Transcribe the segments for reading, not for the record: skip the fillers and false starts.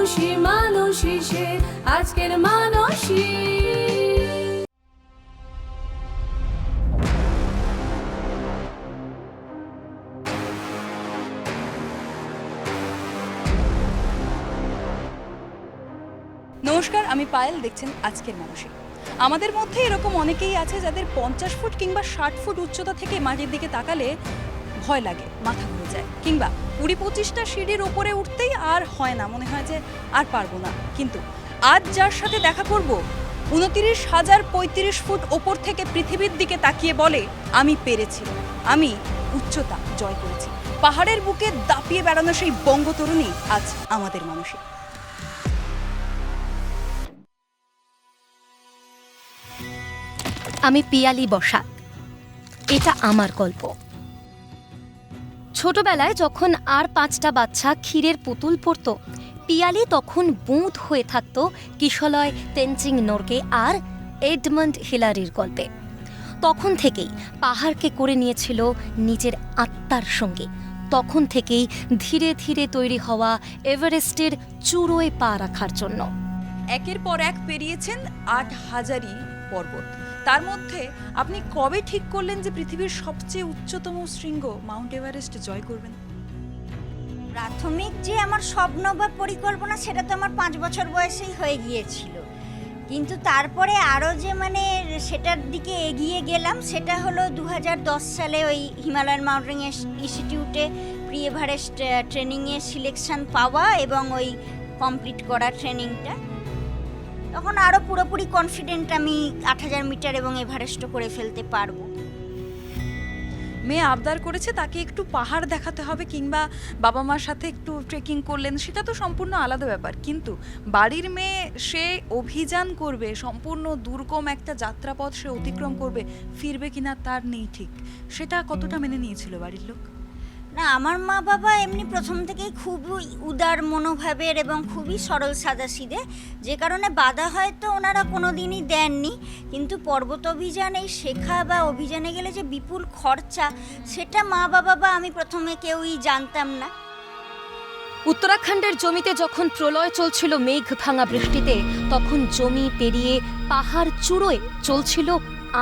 মানুষই মানুষই সে আজকের মানুষই। নমস্কার, আমি পায়েল, দেখছেন আজকের মানুষে। আমাদের মধ্যে এরকম অনেকেই আছে যাদের 50 ফুট কিংবা 60 ফুট উচ্চতা থেকে মাটির দিকে তাকালে ভয় লাগে, মাথা ঘুরে যায়, কিংবা 20-25টা সিঁড়ির ওপরে উঠতেই আর হয় না, মনে হয় যে আর পারবো না। কিন্তু আজ যার সাথে দেখা করব, 29,035 ফুট ওপর থেকে পৃথিবীর দিকে তাকিয়ে বলে, আমি পেরেছি, আমি উচ্চতা জয় করেছি। পাহাড়ের বুকে দাপিয়ে বেড়ানো সেই বঙ্গতরুণী আজ আমাদের মানুষে। আমি পিয়ালি বসাক, এটা আমার গল্প। ছোটবেলায় যখন আর 5টা বাচ্চা ক্ষীরের পুতুল পড়ত, পিয়ালি তখন বুঁদ হয়ে থাকত কিশলয় তেনজিং নোরগে আর এডমন্ড হিলারির গল্পে। তখন থেকেই পাহাড়কে করে নিয়েছিল নিজের আত্মার সঙ্গে। তখন থেকেই ধীরে ধীরে তৈরি হওয়া এভারেস্টের চূড়োয় পা রাখার জন্য। একের পর এক পেরিয়েছেন 8,000ই পর্বত। তার মধ্যে আপনি কবে ঠিক করলেন যে পৃথিবীর সবচেয়ে উচ্চতম শৃঙ্গ মাউন্ট এভারেস্ট জয় করবেন? প্রাথমিক যে আমার স্বপ্ন বা পরিকল্পনা, সেটা তো আমার 5 বছর বয়সেই হয়ে গিয়েছিল। কিন্তু তারপরে আরও যে সেটার দিকে এগিয়ে গেলাম, সেটা হলো 2010 সালে ওই হিমালয়ান মাউন্টেনিং ইনস্টিটিউটে প্রি এভারেস্ট ট্রেনিংয়ে সিলেকশন পাওয়া এবং ওই কমপ্লিট করা ট্রেনিংটা। তখন আরও পুরোপুরি কনফিডেন্ট আমি 8,000 মিটার এবং এভারেস্টও করে ফেলতে পারবো। মেয়ে আবদার করেছে তাকে একটু পাহাড় দেখাতে হবে, কিংবা বাবা মার সাথে একটু ট্রেকিং করলেন, সেটা তো সম্পূর্ণ আলাদা ব্যাপার। কিন্তু বাড়ির মেয়ে, সে অভিযান করবে, সম্পূর্ণ দুর্গম একটা যাত্রাপথ সে অতিক্রম করবে, ফিরবে কিনা তার নেই ঠিক। সেটা কতটা মেনে নিয়েছিল বাড়ির লোক? না, আমার মা বাবা এমনি প্রথম থেকেই খুবই উদার মনোভাবের এবং খুবই সরল সাদাসিধে, যে কারণে বাধা হয়তো ওনারা কোনো দিনই দেননি। কিন্তু পর্বত অভিযানে শেখা বা অভিযানে গেলে যে বিপুল খরচা, সেটা মা বাবা বা আমি প্রথমে কেউই জানতাম না। উত্তরাখণ্ডের জমিতে যখন প্রলয় চলছিল মেঘ ভাঙা বৃষ্টিতে, তখন জমি পেরিয়ে পাহাড় চূড়োয় চলছিল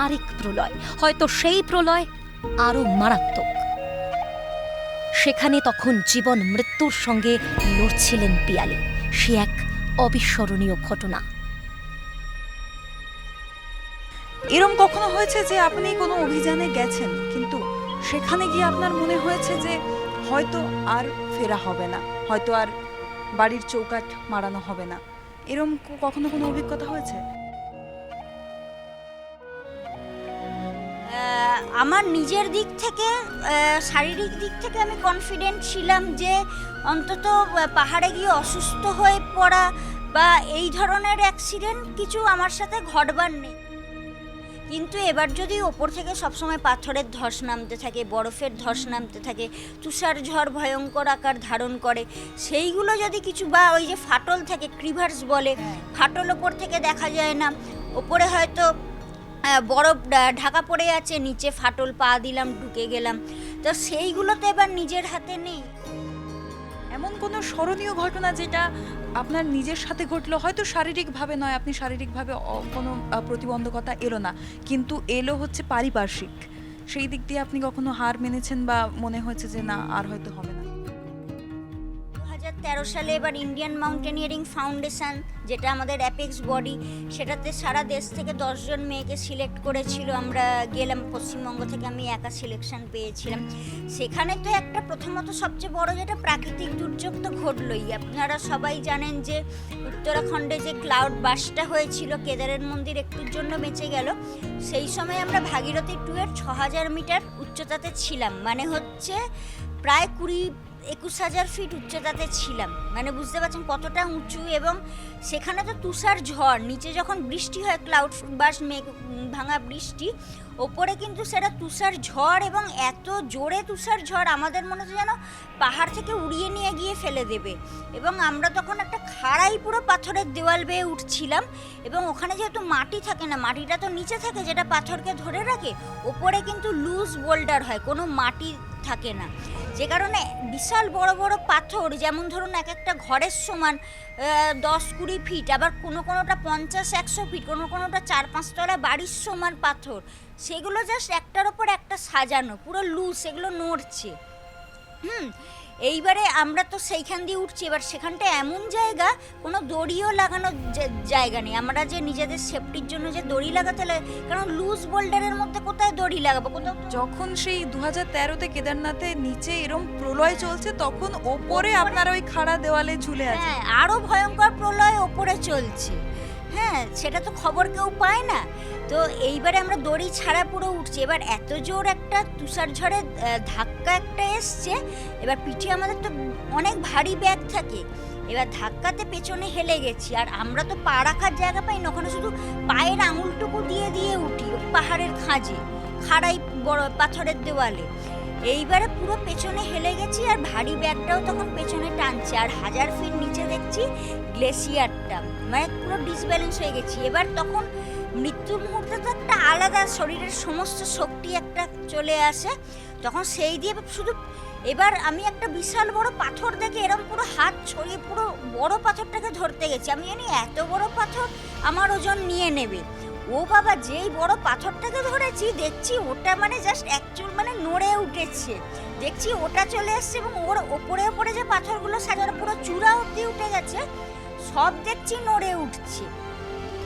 আরেক প্রলয়, হয়তো সেই প্রলয় আরো মারাত্মক। সেখানে তখন জীবন মৃত্যুর সঙ্গে লড়ছিলেন পিয়ালি। সে এক অবিস্মরণীয় ঘটনা। এরম কখনো হয়েছে যে আপনি কোনো অভিযানে গেছেন, কিন্তু সেখানে গিয়ে আপনার মনে হয়েছে যে হয়তো আর ফেরা হবে না, হয়তো আর বাড়ির চৌকাঠ মারানো হবে না? এরম কখনো কোনো অভিজ্ঞতা হয়েছে? আমার নিজের দিক থেকে, শারীরিক দিক থেকে আমি কনফিডেন্ট ছিলাম যে অন্তত পাহাড়ে গিয়ে অসুস্থ হয়ে পড়া বা এই ধরনের অ্যাক্সিডেন্ট কিছু আমার সাথে ঘটবার নেই। কিন্তু এবার যদি ওপর থেকে সবসময় পাথরের ধস নামতে থাকে, বরফের ধস নামতে থাকে, তুষার ঝড় ভয়ঙ্কর আকার ধারণ করে, সেইগুলো যদি কিছু, বা ওই যে ফাটল থাকে, ক্রিভার্স বলে, ফাটল ওপর থেকে দেখা যায় না, ওপরে হয়তো বরফ ঢাকা পড়ে আছে, নিচে ফাটল, পা দিলাম ঢুকে গেলাম, তো সেইগুলো তো এবার নিজের হাতে নেই। এমন কোনো স্মরণীয় ঘটনা যেটা আপনার নিজের সাথে ঘটলো, হয়তো শারীরিকভাবে নয়, আপনি শারীরিকভাবে কোনো প্রতিবন্ধকতা এলো না, কিন্তু এলো হচ্ছে পারিপার্শ্বিক, সেই দিক দিয়ে আপনি কখনো হার মেনেছেন বা মনে হয়েছে যে না আর হয়তো হবে না? 2013 সালে এবার ইন্ডিয়ান মাউন্টেনিয়ারিং ফাউন্ডেশন, যেটা আমাদের অ্যাপেক্স বডি, সেটাতে সারা দেশ থেকে 10 জন মেয়েকে সিলেক্ট করেছিল। আমরা গেলাম পশ্চিমবঙ্গ থেকে, আমি একা সিলেকশন পেয়েছিলাম। সেখানে তো একটা প্রথমত সবচেয়ে বড় যেটা প্রাকৃতিক দুর্যোগ তো ঘটলই। আপনারা সবাই জানেন যে উত্তরাখণ্ডে যে ক্লাউড বাস্টটা হয়েছিল, কেদারের মন্দির একটুর জন্য বেঁচে গেল। সেই সময় আমরা ভাগীরথী 2 এর 6,000 মিটার উচ্চতাতে ছিলাম, মানে হচ্ছে প্রায় 21,000 ফিট উচ্চতাতে ছিলাম। মানে বুঝতে পারছেন কতটা উঁচু। এবং সেখানে তো তুষার ঝড়, নিচে যখন বৃষ্টি হয়, ক্লাউড বাস্ট, মেঘ ভাঙা বৃষ্টি, ওপরে কিন্তু সেটা তুষার ঝড়, এবং এত জোরে তুষার ঝড় আমাদের মনে হচ্ছে যেন পাহাড় থেকে উড়িয়ে নিয়ে গিয়ে ফেলে দেবে। এবং আমরা তখন একটা খাড়াই পুরো পাথরের দেওয়াল বেয়ে উঠছিলাম, এবং ওখানে যেহেতু মাটি থাকে না, মাটিটা তো নিচে থাকে যেটা পাথরকে ধরে রাখে, ওপরে কিন্তু লুজ বোল্ডার হয়, কোনো মাটি থাকে না, যে কারণে বিশাল বড় বড় পাথর, যেমন ধরুন এক একটা ঘরের সমান 10-20 ফিট, আবার কোনোটা 50-100 ফিট, কোনোটা 4-5 তলা বাড়ির সমান পাথর, সেগুলো জাস্ট একটার ওপর একটা সাজানো, পুরো লুজ, সেগুলো নড়ছে। এইবারে আমরা তো সেইখান দিয়ে উঠছি, এবার সেখানটা এমন জায়গা কোনো দড়িও লাগানোর জায়গা নেই, আমরা যে নিজেদের সেফটির জন্য যে দড়ি লাগাতে লাগে, কারণ লুজ বোল্ডারের মধ্যে কোথায় দড়ি লাগাবো, কোথাও যখন সেই 2013-তে কেদারনাথে নিচে এরম প্রলয় চলছে, তখন ওপরে আপনার ওই খাড়া দেওয়ালে ঝুলে আছে। হ্যাঁ, আরো ভয়ঙ্কর প্রলয় ওপরে চলছে। হ্যাঁ, সেটা তো খবর কেউ পায় না। তো এইবারে আমরা দড়ি ছাড়া পুরো উঠছি, এবার এত জোর একটা তুষার ঝড়ের ধাক্কা একটা এসছে, এবার পিঠে আমাদের তো অনেক ভারী ব্যাগ থাকে, এবার ধাক্কাতে পেছনে হেলে গেছি, আর আমরা তো পা রাখার জায়গা পাই না, ওখানে শুধু পায়ের আঙুলটুকু দিয়ে দিয়ে উঠি পাহাড়ের খাঁজে, খাড়াই বড় পাথরের দেওয়ালে। এইবারে পুরো পেছনে হেলে গেছি, আর ভারী ব্যাগটাও তখন পেছনে টানছে, আর 1000 ফিট নিচে দেখছি গ্লেসিয়ারটা, মানে পুরো ডিসব্যালেন্স হয়ে গেছি। এবার তখন মৃত্যুর মুহূর্তে তো একটা আলাদা শরীরের সমস্ত শক্তি একটা চলে আসে, তখন সেই দিয়ে শুধু এবার আমি একটা বিশাল বড় পাথর দেখে এরকম পুরো হাত ছড়িয়ে পুরো বড় পাথরটাকে ধরতে গেছি, আমি জানি এত বড় পাথর আমার ওজন নিয়ে নেবে। ও বাবা, যেই বড় পাথরটাকে ধরেছি দেখছি ওটা মানে জাস্ট অ্যাকচুয়াল মানে নড়ে উঠেছে, দেখছি ওটা চলে এসছে, এবং ওর ওপরে ওপরে যে পাথরগুলো সাজানো পুরো চূড়া অবধি উঠে গেছে, সব দেখছি নড়ে উঠছে।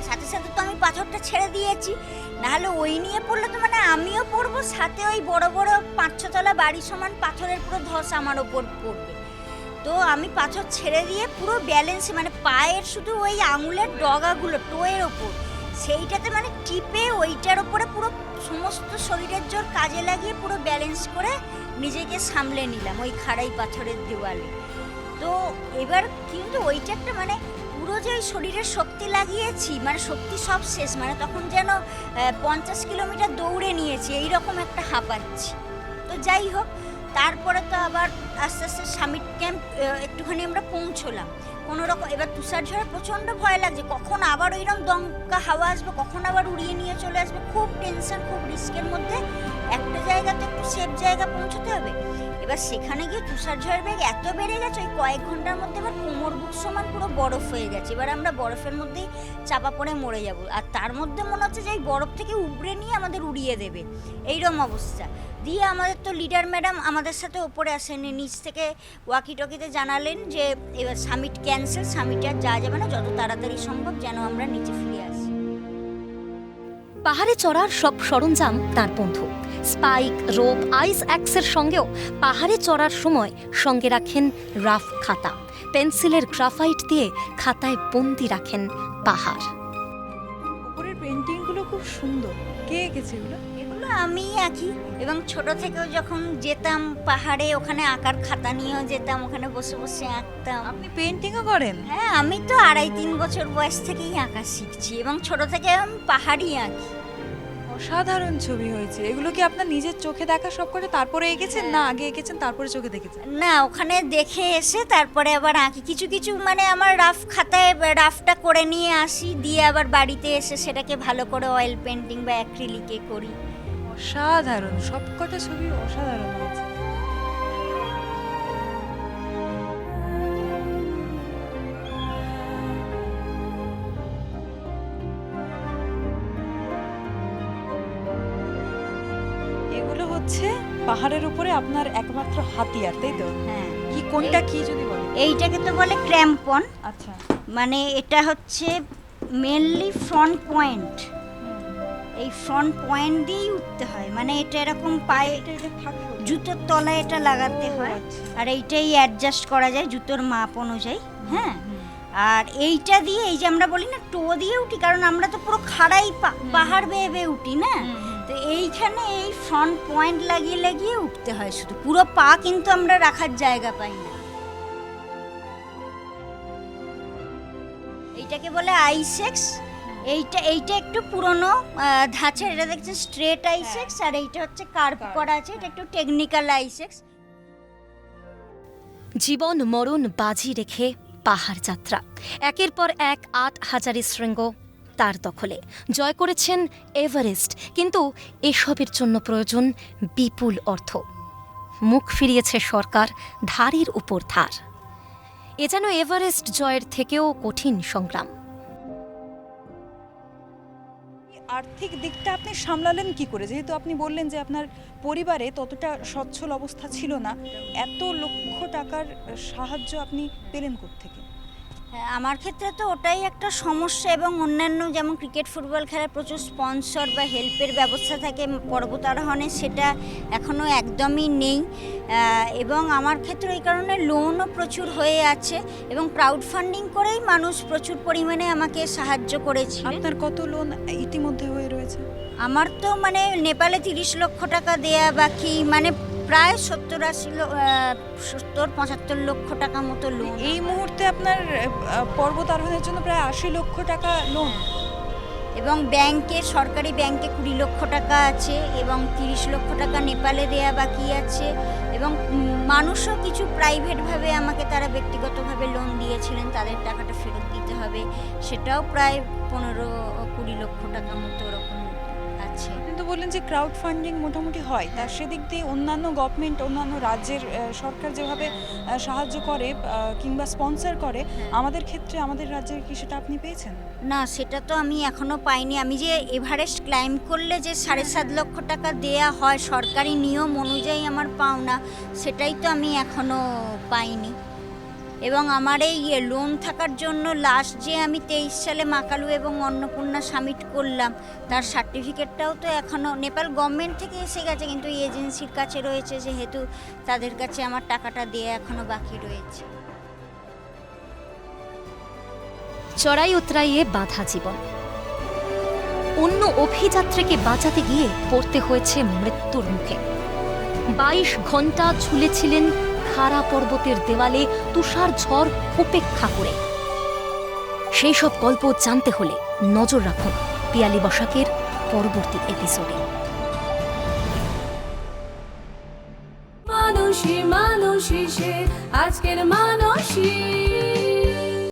সাথে সাথে তো আমি পাথরটা ছেড়ে দিয়েছি, নাহলে ওই নিয়ে পড়লে তো মানে আমিও পড়বো, সাথে ওই বড় বড় 5-6 তলা বাড়ি সমান পাথরের পুরো ধস আমার ওপর পড়বে। তো আমি পাথর ছেড়ে দিয়ে পুরো ব্যালেন্স, মানে পায়ের শুধু ওই আঙুলের ডগাগুলো টোয়ের ওপর, সেইটাতে মানে টিপে ওইটার ওপরে পুরো সমস্ত শরীরের জোর কাজে লাগিয়ে পুরো ব্যালেন্স করে নিজেকে সামলে নিলাম ওই খাড়াই পাথরের দেওয়ালে। তো এবার কিন্তু ওইটা একটা মানে পুরো যে শরীরের শক্তি লাগিয়েছি, মানে শক্তি সব শেষ, মানে তখন যেন 50 কিলোমিটার দৌড়ে নিয়েছি এইরকম একটা হাঁপাচ্ছি। তো যাই হোক, তারপরে তো আবার আস্তে আস্তে সামিট ক্যাম্প একটুখানি আমরা পৌঁছলাম কোনো রকম। এবার তুষার ঝড়ে প্রচণ্ড ভয় লাগছে, কখন আবার ওইরকম দমকা হাওয়া আসবে, কখন আবার উড়িয়ে নিয়ে চলে আসবে, খুব টেনশন, খুব রিস্কের মধ্যে একটা জায়গাতে একটু সেফ জায়গা পৌঁছতে হবে। এবার সেখানে গিয়ে তুষার ঝড়ের বেগ এত বেড়ে গেছে, ওই কয়েক ঘন্টার মধ্যে এবার কোমর বুক সমান পুরো বরফ হয়ে গেছে, এবার আমরা বরফের মধ্যেই চাপা পড়ে মরে যাব, আর তার মধ্যে মনে হচ্ছে যে এই বরফ থেকে উবড়ে নিয়ে আমাদের উড়িয়ে দেবে, এইরকম অবস্থা। দিয়ে আমাদের তো লিডার ম্যাডাম আমাদের সাথে ওপরে আসেনি, নিচ থেকে ওয়াকি টকিতে জানালেন যে এবার সামিট ক্যান্সেল, সামিটে আর যাওয়া যাবে না, যত তাড়াতাড়ি সম্ভব যেন আমরা নিচে ফিরে আসি। পাহাড়ে চড়ার সব সরঞ্জাম তার বন্ধু, স্পাইক, রোপ, আইস অ্যাক্সের সঙ্গেও পাহাড়ে চড়ার সময় সঙ্গে রাখেন রাফ খাতা, পেন্সিলের গ্রাফাইট দিয়ে খাতায় বন্দি রাখেন পাহাড়। উপরের পেন্টিংগুলো খুব সুন্দর, কে এঁকেছে এগুলো? এগুলো আমি আঁকি, এবং ছোট থেকেও যখন যেতাম পাহাড়ে ওখানে আঁকার খাতা নিয়েও যেতাম, ওখানে বসে বসে আঁকতাম। আপনি পেন্টিংও করেন? হ্যাঁ, আমি তো 2.5-3 বছর বয়স থেকেই আঁকা শিখছি, এবং ছোট থেকে আমি পাহাড়ই আঁকি। অসাধারণ ছবি হয়েছে। এগুলো কি আপনার নিজের চোখে দেখা সব করে তারপরে এঁকেছেন, না আগে এঁকেছেন তারপরে চোখে দেখেছেন? না, ওখানে দেখে এসে তারপরে আবার আঁকি, কিছু কিছু মানে আমার রাফ খাতায় রাফটা করে নিয়ে আসি, দিয়ে আবার বাড়িতে এসে সেটাকে ভালো করে অয়েল পেন্টিং বা অ্যাক্রিলিকে করি। অসাধারণ, সবকটা ছবি অসাধারণ হয়েছে। এগুলো হচ্ছে পাহাড়ের উপরে আপনার একমাত্র হাতিয়ার, তাই তো? হ্যাঁ। কি কোনটা কি যদি বলেন? এইটাকে তো বলে ক্র্যাম্পন, আচ্ছা, মানে এটা হচ্ছে মেনলি ফ্রন্ট পয়েন্ট, এই ফ্রন্ট পয়েন্ট দিয়েই উঠতে হয়, মানে এটা এরকম পায়ে জুতোর তলায় এটা লাগাতে হয়, আর এইটাই অ্যাডজাস্ট করা যায় জুতোর মাপ অনুযায়ী। হ্যাঁ, আর এইটা দিয়ে এই যে আমরা বলি না টো দিয়ে উঠি, কারণ আমরা তো পুরো খাড়াই পাহাড় বেয়ে বেয়ে উঠি না, তো এইখানে এই ফ্রন্ট পয়েন্ট লাগিয়ে লাগিয়ে উঠতে হয়, শুধু পুরো পা কিন্তু আমরা রাখার জায়গা পাই না। এইটাকে বলে আইসেক্স, এইটা একটু পুরনো ধাঁচের, এটা দেখছেন স্ট্রেট আইসেক্স, আর এইটা হচ্ছে কার্ভ করা আছে, এটা একটু টেকনিক্যাল আইসেক্স। জীবন মরণ বাজি রেখে পাহাড় যাত্রা, একের পর এক 8,000 শৃঙ্গ তার দখলে, জয় করেছেন এভারেস্ট। কিন্তু এসবের জন্য প্রয়োজন বিপুল অর্থ। মুখ ফিরিয়েছে সরকার ধারের উপর ধার। এ যেন এভারেস্ট জয়ের থেকেও কঠিন সংগ্রাম। আর্থিক দিকটা আপনি সামলালেন কি করে, যেহেতু আপনি বললেন যে আপনার পরিবারে ততটা সচ্ছল অবস্থা ছিল না, এত লক্ষ টাকার সাহায্য আপনি পেলেন কোত্থেকে? হ্যাঁ, আমার ক্ষেত্রে তো ওটাই একটা সমস্যা, এবং অন্যান্য যেমন ক্রিকেট ফুটবল খেলার প্রচুর স্পন্সর বা হেল্পের ব্যবস্থা থাকে পর্বত আরোহণে, সেটা এখনও একদমই নেই। এবং আমার ক্ষেত্রে এই কারণে লোনও প্রচুর হয়ে আছে, এবং ক্রাউড ফান্ডিং করেই মানুষ প্রচুর পরিমাণে আমাকে সাহায্য করেছিল। আপনার কত লোন ইতিমধ্যে হয়ে রয়েছে? আমার তো মানে নেপালে 30 লক্ষ টাকা দেয়া বাকি, মানে প্রায় 70-75 লক্ষ টাকা মতো লোন। এই মুহূর্তে আপনার পর্বত আরোহণের জন্য প্রায় 80 লক্ষ টাকা লোন, এবং ব্যাংকে, সরকারি ব্যাংকে 20 লক্ষ টাকা আছে, এবং 30 লক্ষ টাকা নেপালে দেয়া বাকি আছে। এবং মানুষও কিছু প্রাইভেটভাবে আমাকে তারা ব্যক্তিগতভাবে লোন দিয়েছিলেন, তাদের টাকাটা ফেরত দিতে হবে, সেটাও প্রায় 15-20 লক্ষ টাকা মতো ওরকম আছে। কিন্তু বললেন যে ক্রাউড ফান্ডিং মোটামুটি হয়, তার সেদিক দিয়ে অন্যান্য গভর্নমেন্ট, অন্যান্য রাজ্যের সরকার যেভাবে সাহায্য করে কিংবা স্পন্সর করে, আমাদের ক্ষেত্রে আমাদের রাজ্যের কি সেটা আপনি পেয়েছেন? না, সেটা তো আমি এখনো পাইনি। আমি যে এভারেস্ট ক্লাইম্ব করলে যে 7.5 লক্ষ টাকা দেয়া হয় সরকারি নিয়ম অনুযায়ী আমার পাওনা, সেটাই তো আমি এখনো পাইনি। এবং আমার এই লোন থাকার জন্য লাস্ট যে আমি 23 সালে মাকালু এবং অন্নপূর্ণা সামিট করলাম, তার সার্টিফিকেটটাও তো এখনও নেপাল গভর্নমেন্ট থেকে এসে গেছে, কিন্তু এজেন্সির কাছে রয়েছে, যেহেতু তাদের কাছে আমার টাকাটা দেয়া এখনও বাকি রয়েছে। চড়াই উতরাইয়ে বাধা জীবন, অন্য অভিযাত্রীকে বাঁচাতে গিয়ে পড়তে হয়েছে মৃত্যুর মুখে। 22 ঘন্টা ঝুলেছিলেন খাড়া পর্বতের দেওয়ালে তুষার ঝড় উপেক্ষা করে। সেই সব গল্প জানতে হলে নজর রাখুন পিয়ালি বসাকের পরবর্তী এপিসোডে। মানুষই মানুষই সে আজকের মানসী।